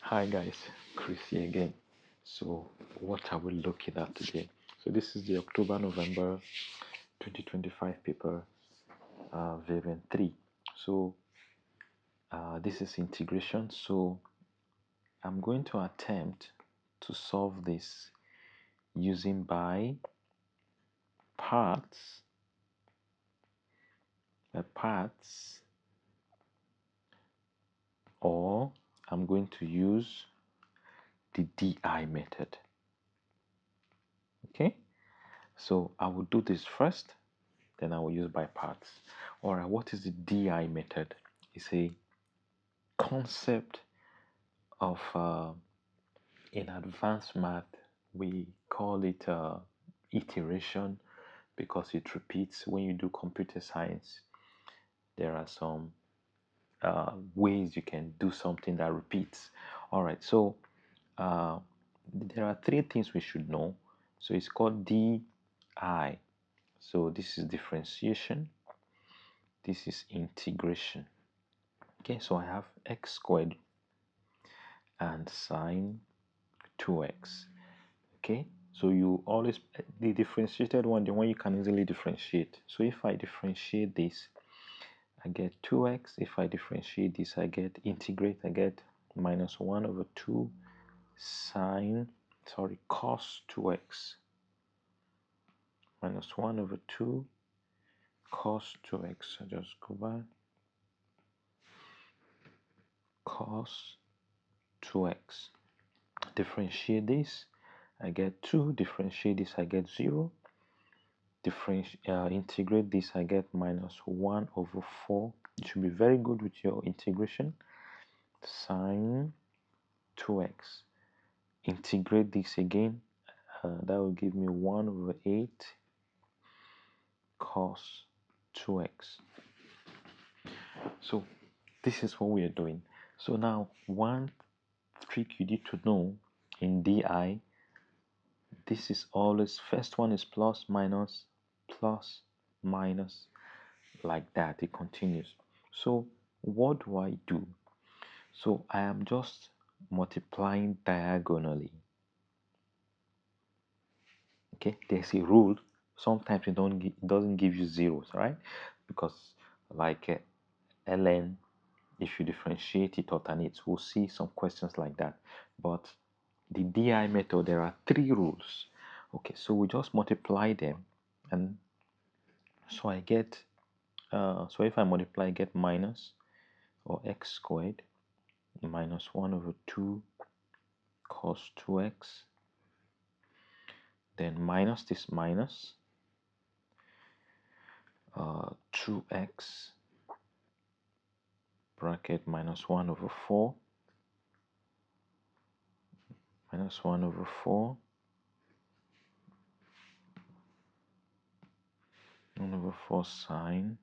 Hi guys, Chris here again. So what are we looking at today? So this is the October-November 2025 paper, variant 3. So this is integration. So I'm going to attempt to solve this using by parts, or I'm going to use the DI method. Okay, so I will do this first, then I will use by parts. All right, what is the DI method? It's a concept of in advanced math we call it iteration because it repeats. When you do computer science, there are some ways you can do something that repeats. All right, so uh, there are three things we should know. So it's called DI. So this is differentiation, this is integration. Okay, so I have x squared and sine 2x. Okay, so you always, the differentiated one, the one you can easily differentiate. So if I differentiate this, I get 2x. If I differentiate this, I get integrate, I get minus 1 over 2 cos 2x minus 1 over 2 cos 2x. I just go back, cos 2x. Differentiate this, I get 2. Differentiate this, I get 0. Integrate this, I get minus 1 over 4. You should be very good with your integration. Sine 2x. Integrate this again, that will give me 1 over 8 cos 2x. So this is what we are doing. So now one trick you need to know in DI, this is always, first one is plus minus, like that. It continues. So what do I do? So I am just multiplying diagonally. Okay, there's a rule. Sometimes it doesn't give you zeros, right? Because like ln, if you differentiate it alternates, we'll see some questions like that. But the DI method, there are 3 rules. Okay, so we just multiply them, and so I get so if I multiply, I get minus, or x squared minus 1 over 2 cos 2x, then minus this minus 2x bracket minus 1 over 4 minus 1 over 4 1 over 4 sine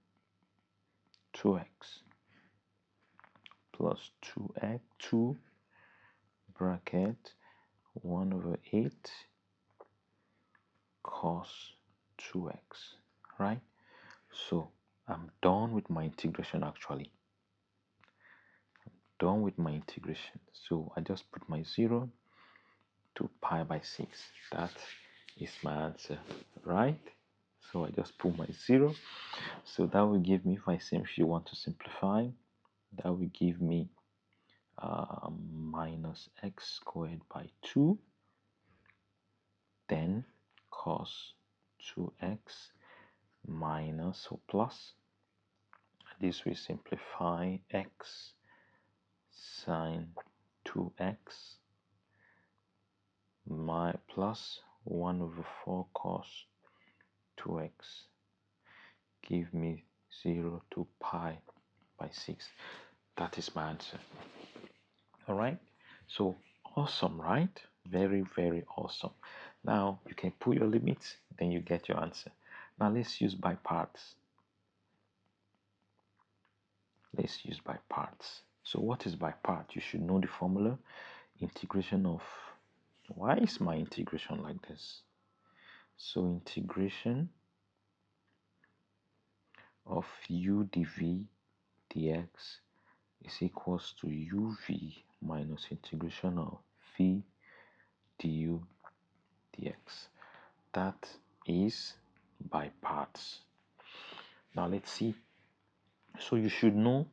2x plus 2x 2 bracket 1 over 8 cos 2x, right? So I'm done with my integration. Actually done with my integration. So I just put my 0 to pi by 6. That is my answer, right? So I just put my 0. So that will give me, if you want to simplify, that will give me minus x squared by 2, then cos 2x minus or plus, this will simplify, x sine 2x my plus 1 over 4 cos 2x, give me 0 to pi by 6. That is my answer. All right, so awesome, right? Very, very awesome. Now you can put your limits, then you get your answer. Now let's use by parts. Let's use by parts. So what is by part? You should know the formula. Integration of, why is my integration like this? So integration of u dv dx is equals to uv minus integration of v du dx. That is by parts. Now let's see. So you should know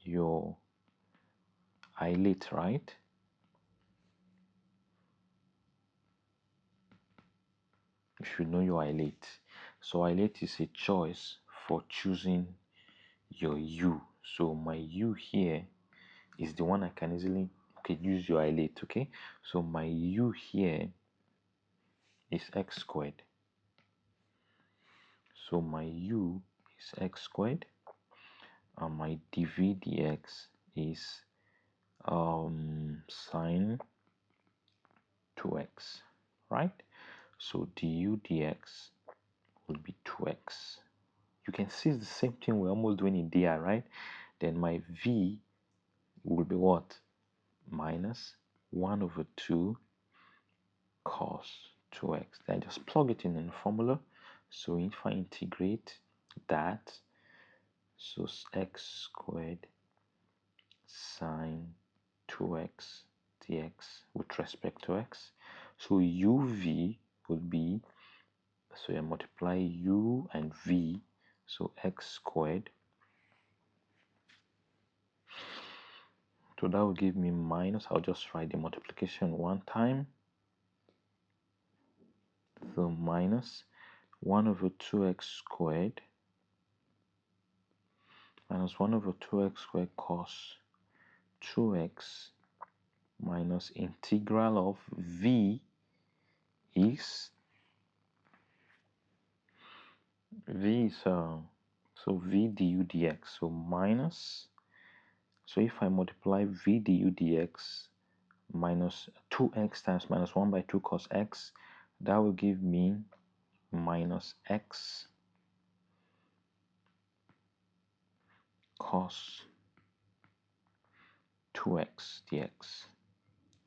your islet, right? You should know your islet. So islet is a choice for choosing your u. So my u here is the one I can easily use your islet. Okay, so my u here is x squared. So my u is x squared, and my dv dx is sine 2x, right? So du dx will be 2x. You can see it's the same thing we're almost doing in dr, right? Then my v will be what? Minus 1 over 2 cos 2x. Then I just plug it in the formula. So if I integrate that, so x squared sine 2x dx with respect to x. So uv would be, so I multiply u and v, so x squared. So that will give me minus, I'll just write the multiplication one time. So minus 1 over 2x squared minus 1 over 2x squared cos 2x minus integral of v is so v du dx, so minus, so if I multiply v du dx minus 2x times minus 1 by 2 cos x, that will give me minus x cos 2x dx,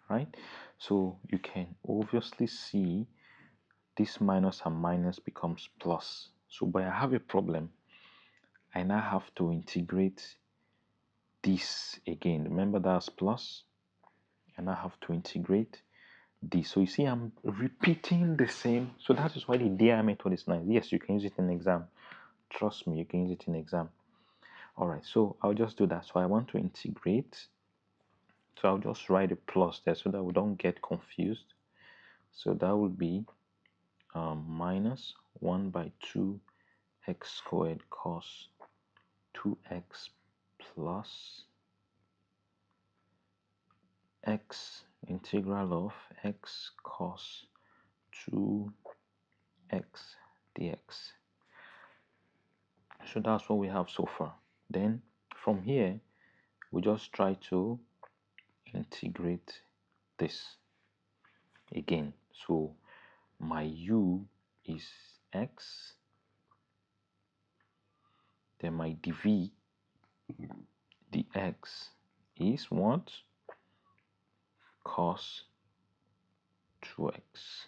right? So you can obviously see this minus and minus becomes plus. So but I have a problem. I now have to integrate this again. Remember that's plus, and I have to integrate this. So you see I'm repeating the same. So that is why the DI method is nice. Yes, you can use it in exam. Trust me, you can use it in exam. Alright, so I'll just do that. So I want to integrate. So I'll just write a plus there so that we don't get confused. So that would be minus 1 by 2 x squared cos 2x plus x integral of x cos 2x dx. So that's what we have so far. Then from here we just try to integrate this again. So my u is x, then my dv dx is what? Cos 2x.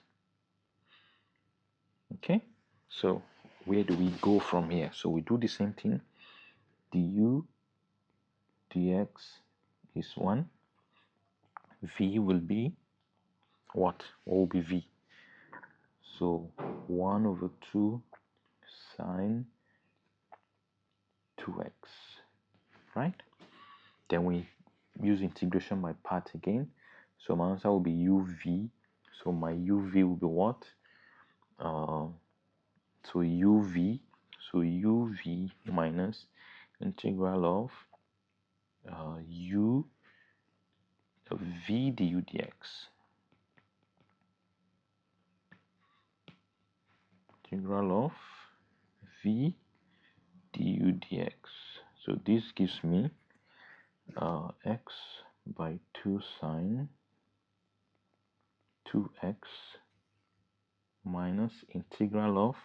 Okay, so where do we go from here? So we do the same thing. Du dx is 1. V will be what? What will be v? So 1 over 2 sine 2x, right? Then we use integration by part again. So my answer will be uv. So my uv will be what? So uv minus integral of u v du dx. Integral of v du dx. So this gives me x by 2 sine 2x minus integral of,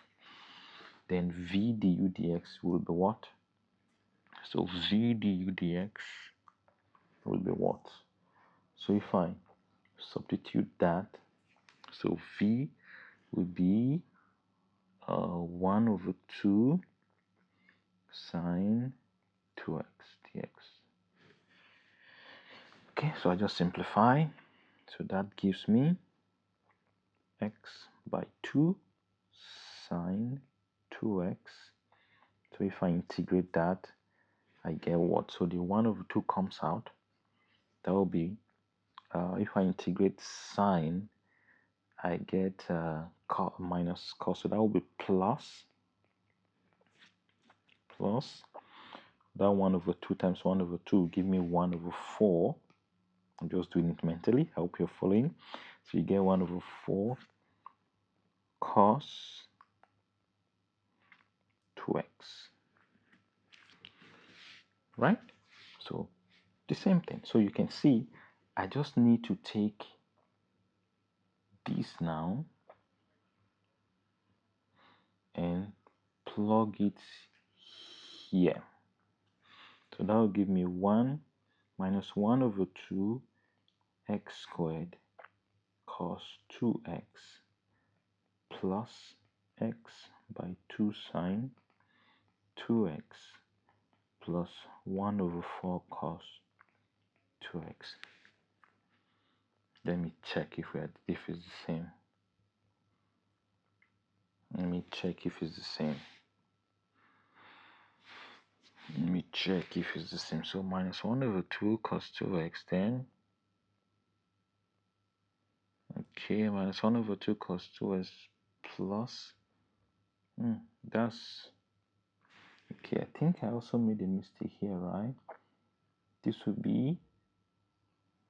then v du dx will be what? So v du dx will be what? So if I substitute that, so v will be 1 over 2 sine 2x dx. Okay, so I just simplify. So that gives me x by 2 sine 2x. So if I integrate that, I get what? So the 1 over 2 comes out. That will be, if I integrate sine, I get minus cos. So that will be plus that 1 over 2 times 1 over 2 will give me 1 over 4. I'm just doing it mentally. I hope you're following. So you get 1 over 4 cos 2x. Right? So the same thing. So you can see I just need to take this now and plug it here. So that will give me 1 minus 1 over 2 x squared cos 2x plus x by 2 sine 2x plus 1 over 4 cos 2x. Let me check if it's the same. Let me check if it's the same. Let me check if it's the same. So minus 1 over 2 cos 2x then. Okay, minus 1 over 2 cos 2x plus. That's. Okay, I think I also made a mistake here, right? This would be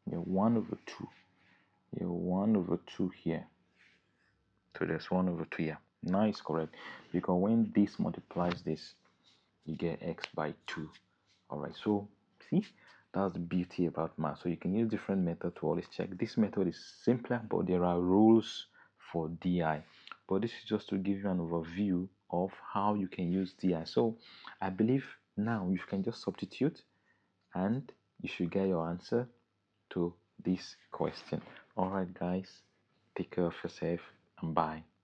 1 over 2. 1 over 2 here. So there's 1 over 2 here. Now it's correct. Because when this multiplies this, you get x by 2. Alright, so see, that's the beauty about math. So you can use different methods to always check. This method is simpler, but there are rules for DI. But this is just to give you an overview of how you can use DI. So I believe now you can just substitute and you should get your answer to this question. Alright guys, take care of yourself and bye.